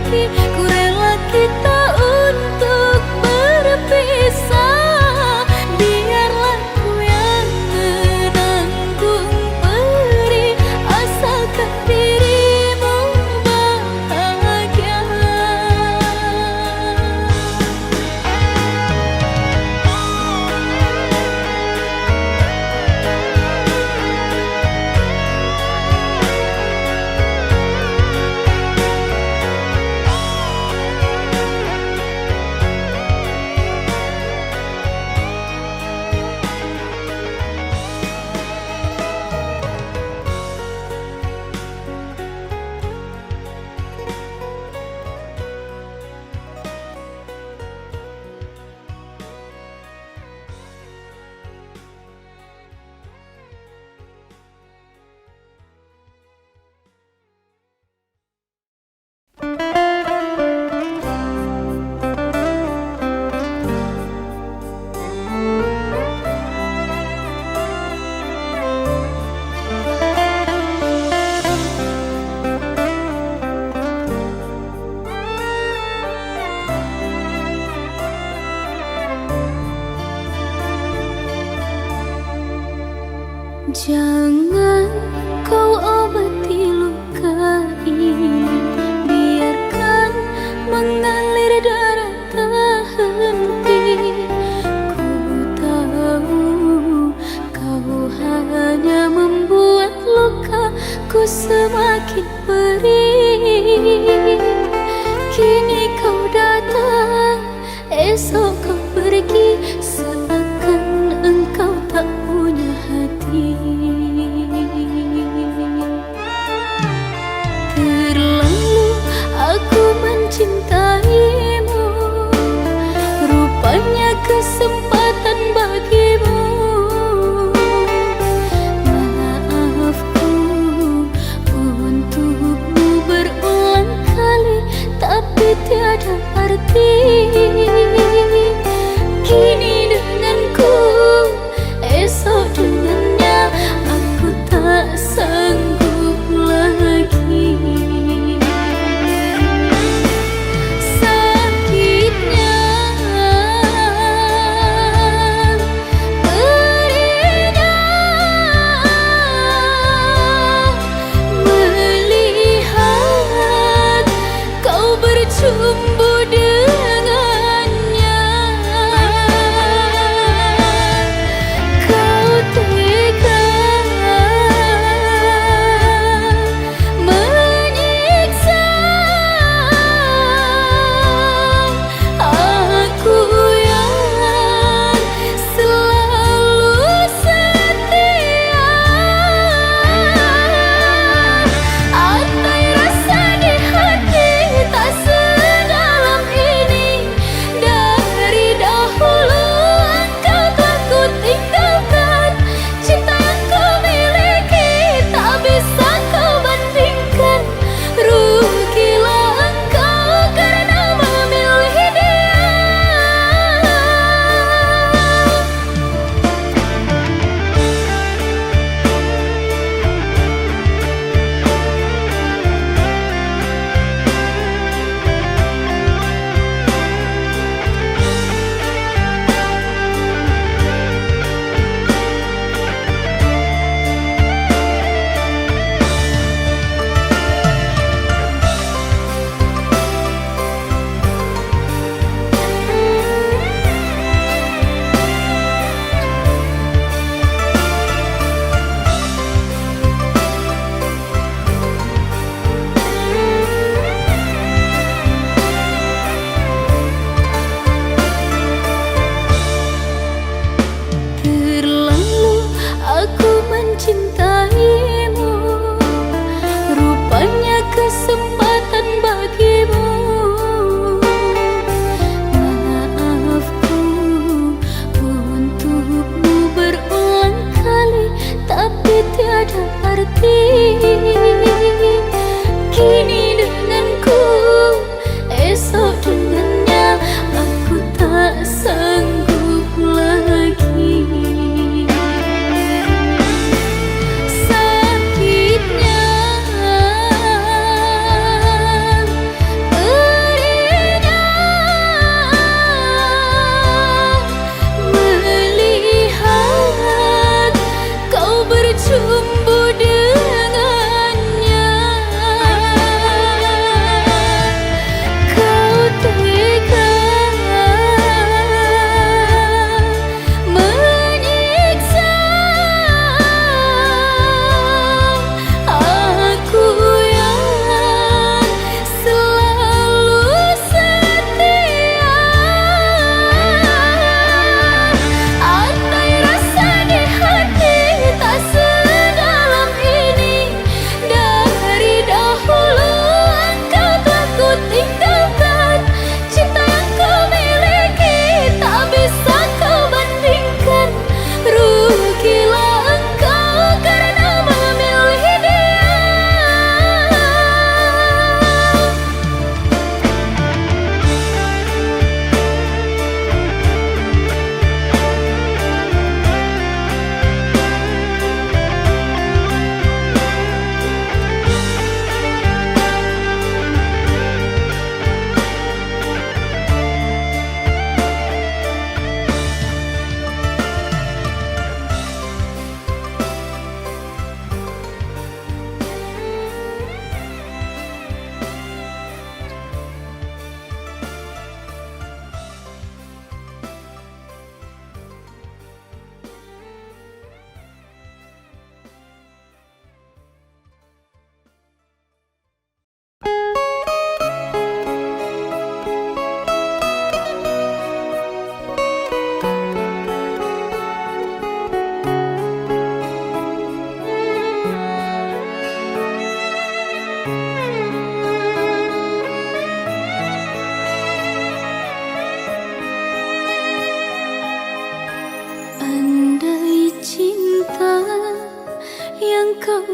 pergi, ku rela kita untuk berpisah. Biarlah ku yang menanggung perih, asalkan dirimu bahagia. Jangan kau obati luka ini, biarkan mengalir darah tak henti. Ku tahu kau hanya membuat lukaku semakin perih. Kini kau datang, esok kau pergi, seakan engkau tak punya hati. Terlalu aku mencintaimu, rupanya kesempatan bagimu. Maafku untukmu berulang kali, tapi tiada arti. Kini denganku, esok dengannya, aku tak sanggup lagi. Sakitnya, perihnya, melihat kau bercumbu dengannya. Kau tega menyiksa aku yang selalu setia. Andai rasa di hati tak sedang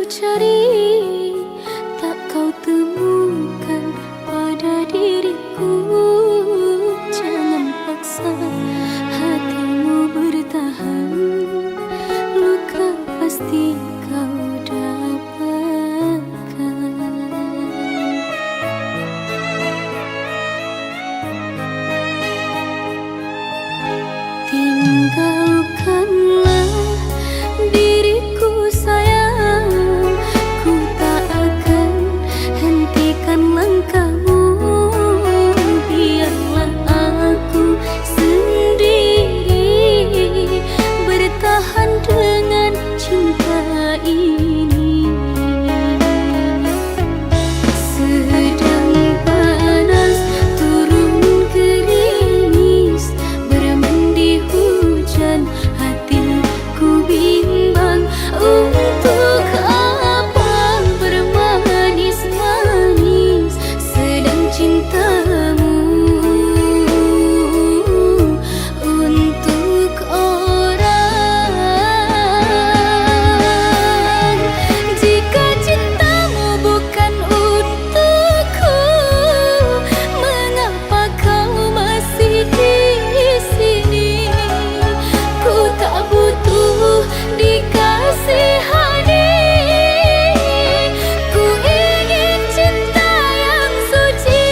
cari tak kau temukan pada diriku. Jangan paksa hatimu bertahan, luka pasti kau dapatkan. Tinggalkanlah diriku sayang, ku tak akan hentikan langkahmu. Biarlah aku sendiri bertahan dengan cinta ini. Sedang panas turun gerimis, bermandi hujan, hatiku bimbang. Untuk apa bermanis-manis sedang cintamu untuk orang. Jika cintamu bukan untukku, mengapa kau masih di sini? Ku tak butuh dikasihani, ku ingin cinta yang suci.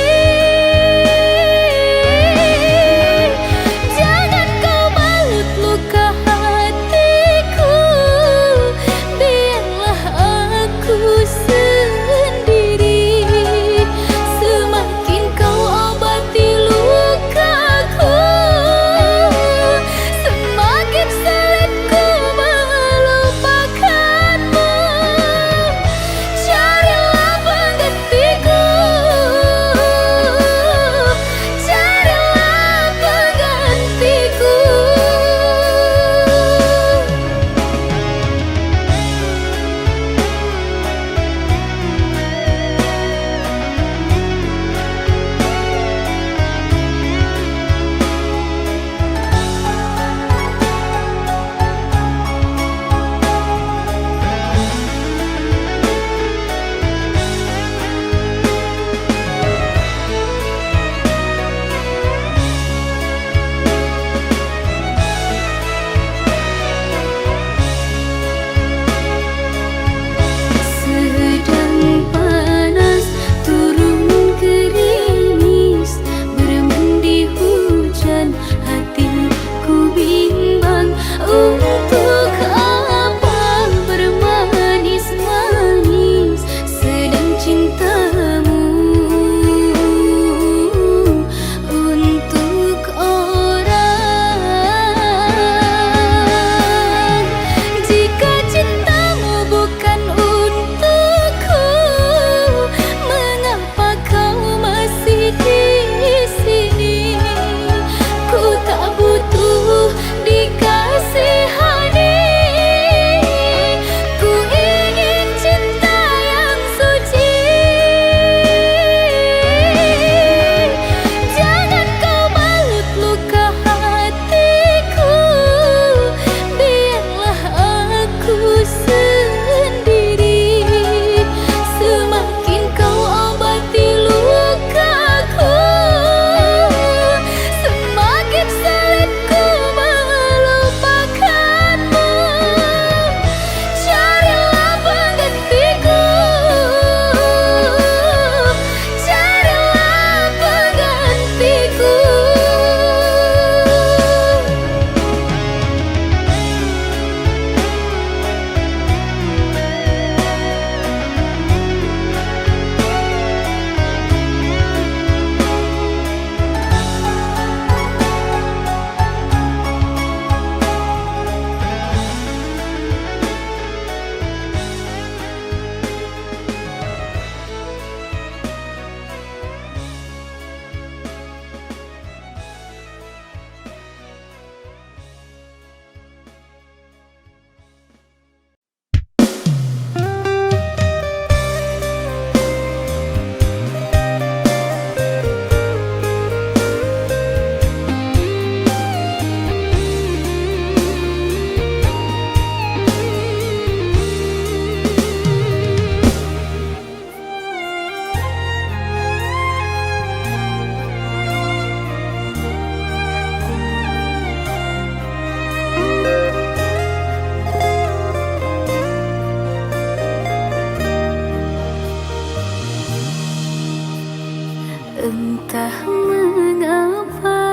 Entah mengapa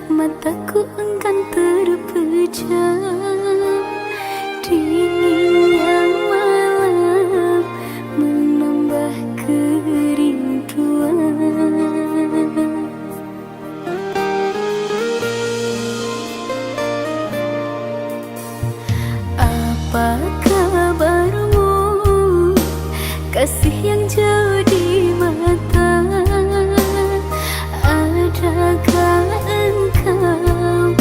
mataku enggan terpejam, dinginnya malam menambah kerinduan. Apa kabarmu, kasih yang jauh di mata? Adakah engkau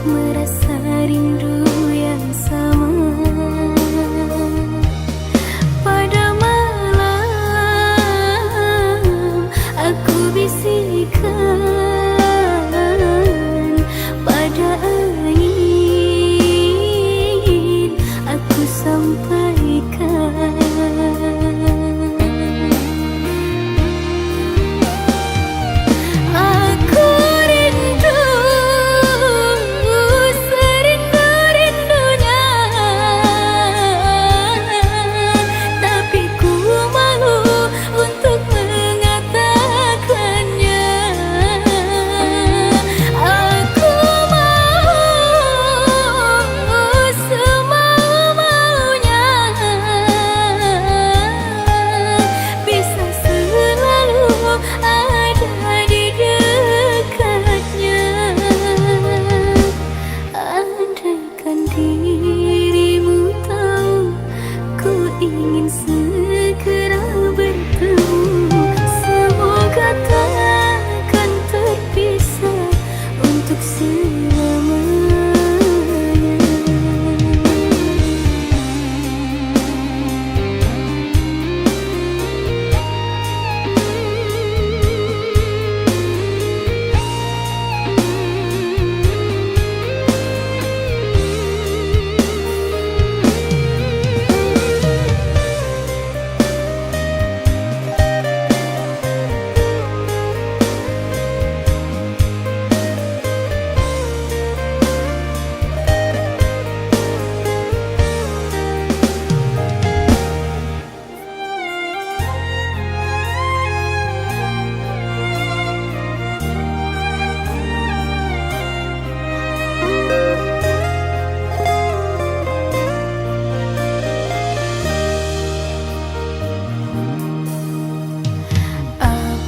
merasa rindu yang sama? Pada malam aku bisikkan, pada angin aku sampaikan. Dirimu tahu, ku ingin segera bertemu. Semoga takkan terpisah untuk selamanya.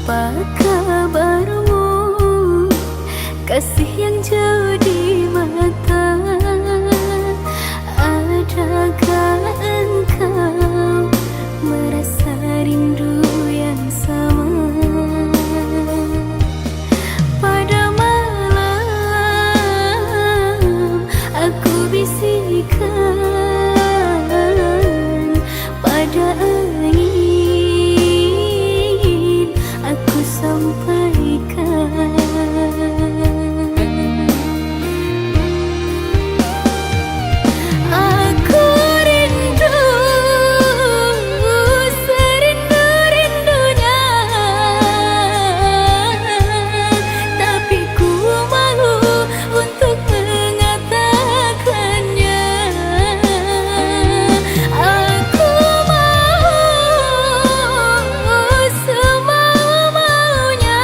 Apa kabarmu, kasih yang jauh di mata? Adakah engkau merasa rindu yang sama? Pada malam aku bisikkan, pada angin aku sampaikan. Aku rindu serindu-rindunya, tapi ku malu untuk mengatakannya. Aku mau semau-maunya,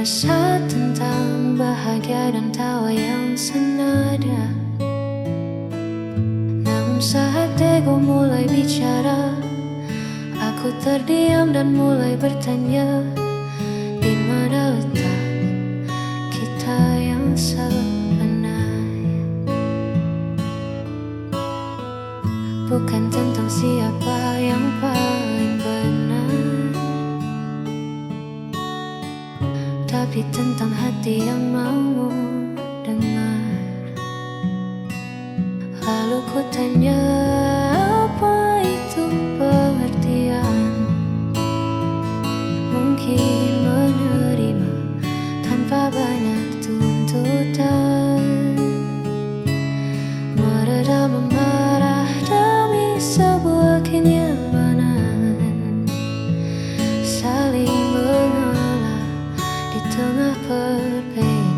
Rasa tentang bahagia dan tawa yang senada. Namun saat ego mulai bicara, aku terdiam dan mulai bertanya, di mana letak kita yang sebenarnya? Bukan tentang siapa yang paling benar, tapi tentang hati yang mau dengar. Lalu ku tanya, apa itu pengertian? Mungkin menerima tanpa banyak tuntutan, meredam amarah demi sebuah kenyamanan, saling mengalah di tengah perbedaan.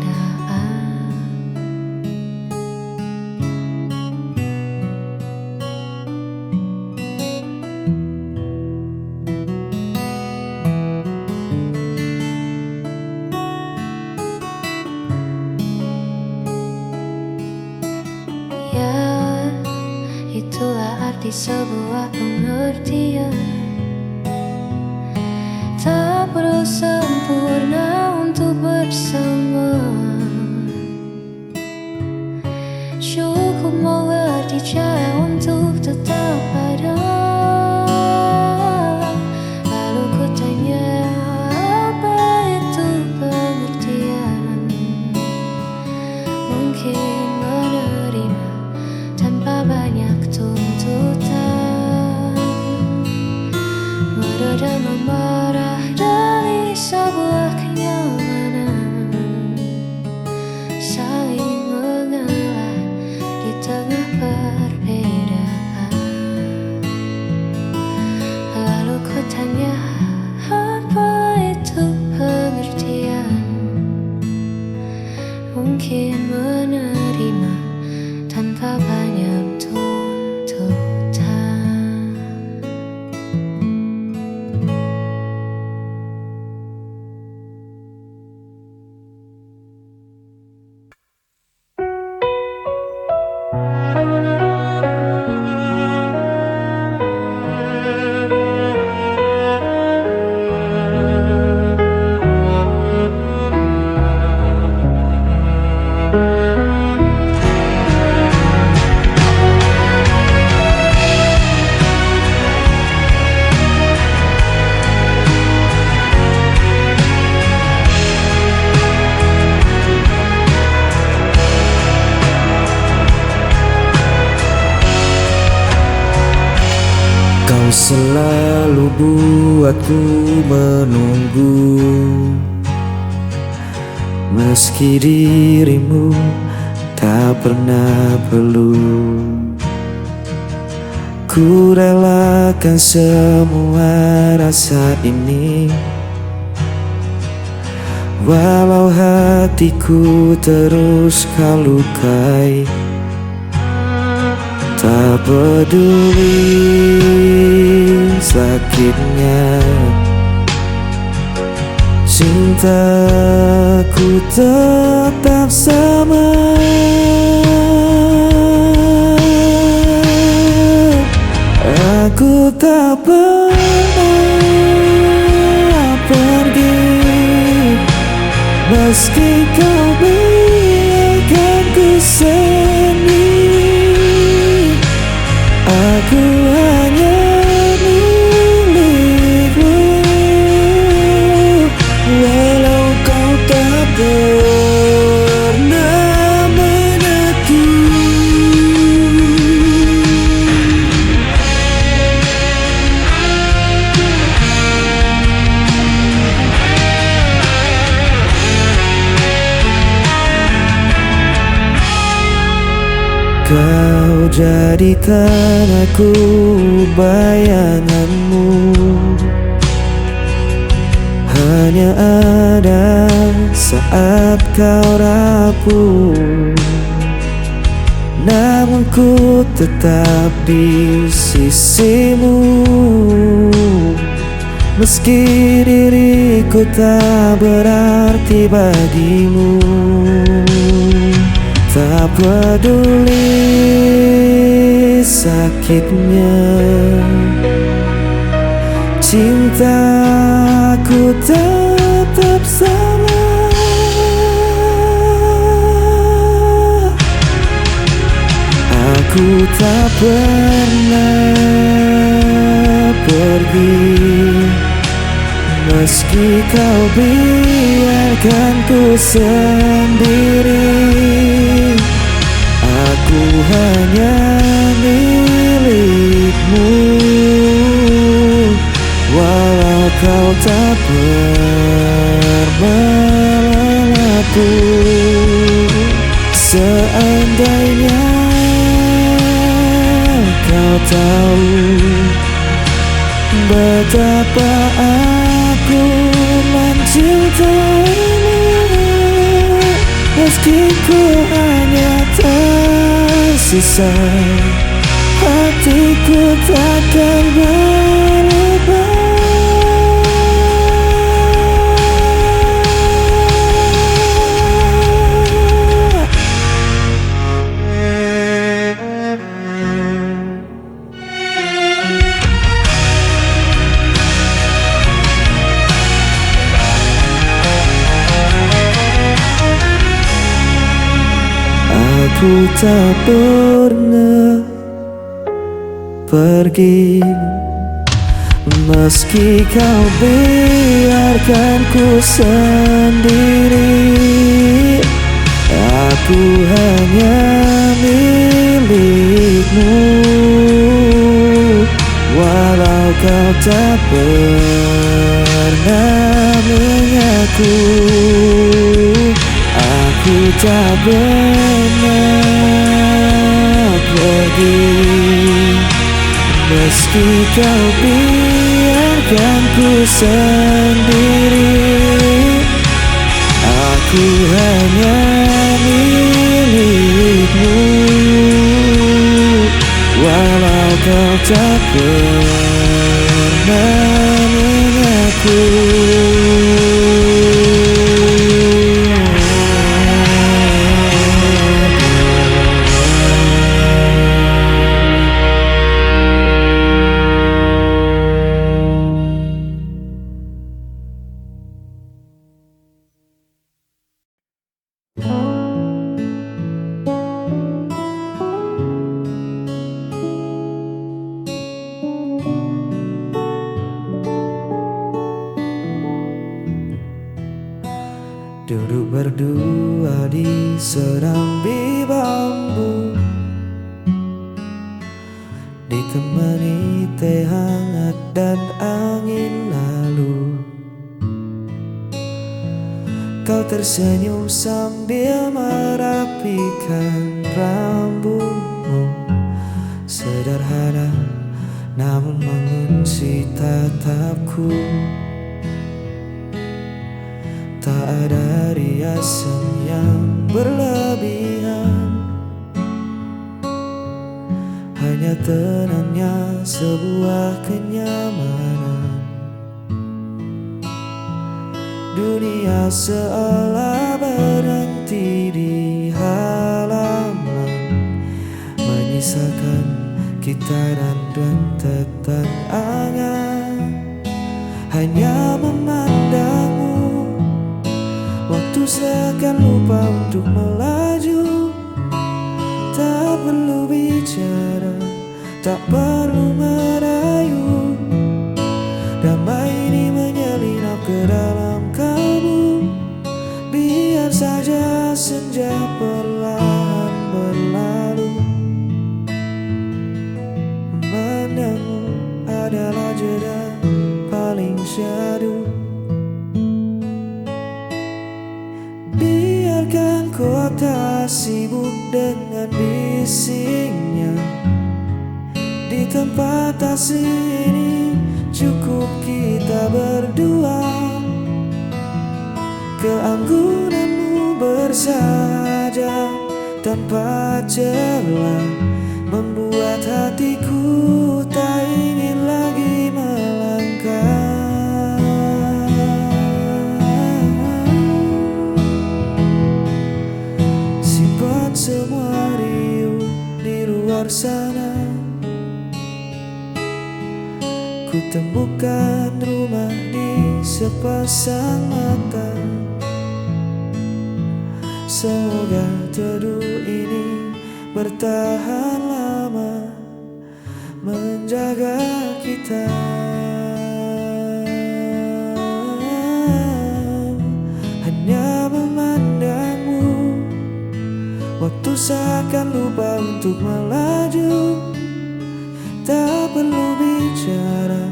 Ya, itulah arti sebuah pengertian. Tak perlu sempurna untuk bersama, cukup mengerti cara untuk tetap ada. Lalu ku tanya, apa itu pengertian? Mungkin menerima tanpa banyak tuntutan, meredam amarah dari sebuah kenyamanan, saling mengalah di tengah perbedaan. Lalu ku tanya, apa itu pengertian? Mungkin menerima tanpa banyak tuntutan. Kau selalu buatku menunggu, meski dirimu tak pernah perlu. Ku relakan semua rasa ini, walau hatiku terus kau lukai. Tak peduli sakitnya, cintaku tetap sama. Aku tak pernah pergi, meski kau biarkan ku sendiri. Aku hanya milikmu, walau kau tak pernah mengerti. Kau jadikan aku bayanganmu, hanya ada saat kau rapuh. Namun ku tetap di sisimu, meski diri Hatiku tak berarti bagimu. Tak peduli sakitnya, cintaku tetap sama. Aku tak pernah pergi, meski kau biarkan ku sendiri. Aku hanya milikmu, walau kau tak bermelaku. Seandainya kau tahu betapa aku mencintaimu, meski ku hanya tersisa, hatiku takkan berubah. Aku tak pernah pergi, meski kau biarkan ku sendiri. Aku hanya milikmu, walau kau tak pernah mengaku. Aku tak pernah pergi, meski kau biarkan ku sendiri. Aku hanya milikmu, walau kau tak pernah mengaku. Duduk berdua di serambi bambu, ditemani teh hangat dan angin lalu. Kau tersenyum sambil merapikan rambutmu, sederhana namun mengunci tatapku. Tak ada riasan yang berlebihan, hanya tenangnya sebuah kenyamanan. Dunia seolah berhenti di halaman, menyisakan kita dan rentetan angan. Hanya memandangmu, waktu seakan lupa untuk melaju. Tak perlu bicara, tak perlu merayu. Damai ini menyelinap ke dalam kalbu. Biar saja senja perlahan berlalu. Memandangmu adalah jeda paling syahdu. Biarkan kota sibuk dengan bisingnya. Di tempat asing ini cukup kita berdua. Keanggunanmu bersahaja tanpa celah, membuat hatiku tak ingin lagi melangkah. bagaikan rumah di sepasang mata. Semoga teduh ini bertahan lama, menjaga kita. Hanya memandangmu, waktu seakan lupa untuk melaju. Tak perlu bicara,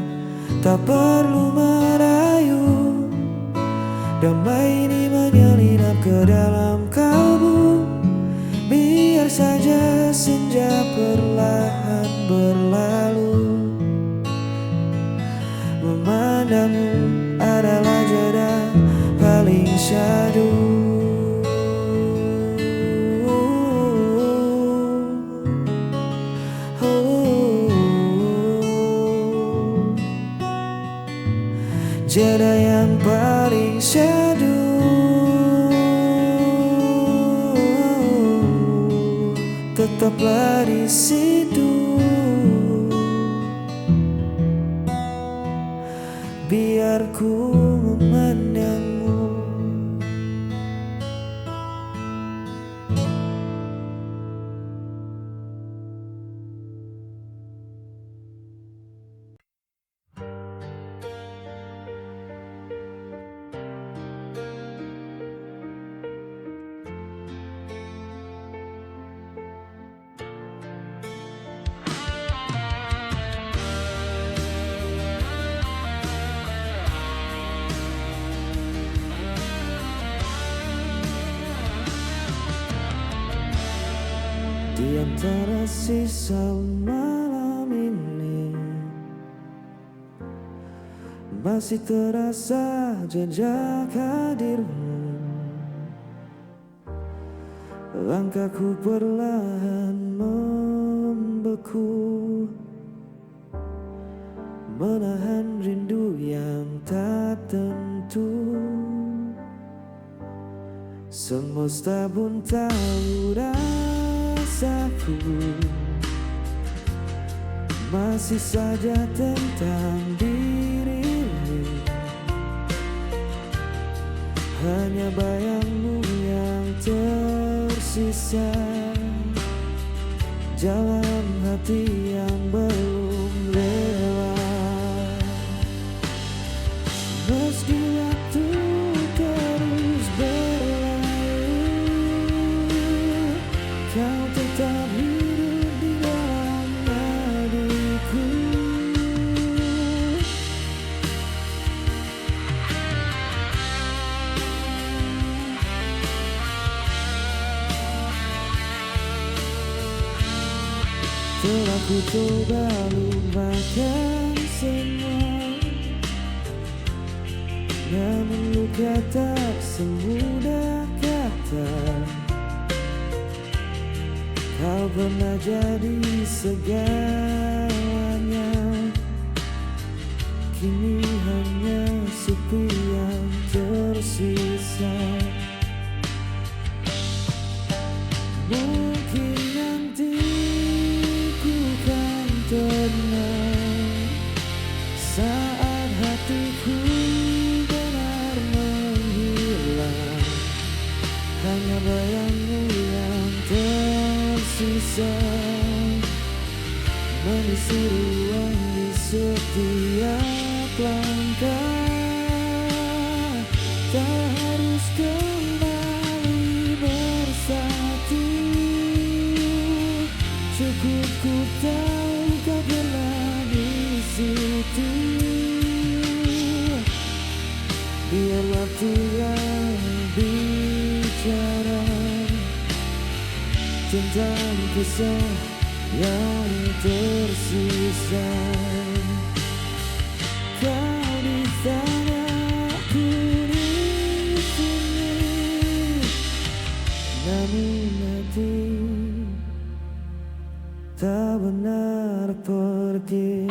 tak perlu merayu. Damai ini menyelinap ke dalam kalbu. Biar saja senja perlahan berlalu. Memandangmu adalah jeda paling syahdu. Jeda yang paling syahdu. Tetaplah di situ, biar ku memandangmu. Di antara sisa malam ini masih terasa jejak hadirmu. Langkahku perlahan membeku, menahan rindu yang tak tentu. Semesta pun tahu rasaku, masih saja tentang dirimu. Hanya bayangmu yang tersisa, jalan hati yang belum lewat. Meski waktu terus berlalu, kau tetap hidup di dalam hatiku. Telah ku coba lupakan semua, namun luka tak semudah kata. Kau pernah jadi segalanya, kini hanya sepi yang tersisa. Mungkin nanti ku kan tenang saat hatiku benar menghilang. Hanya bayangmu yang tersisa mengisi ruang di setiap langkah. Tak harus kembali bersatu, cukup ku tahu kau pernah di situ. Biar waktu yang bicara tentang kisah yang tersisa. Kau di sana, aku di sini, namun hati tak benar pergi.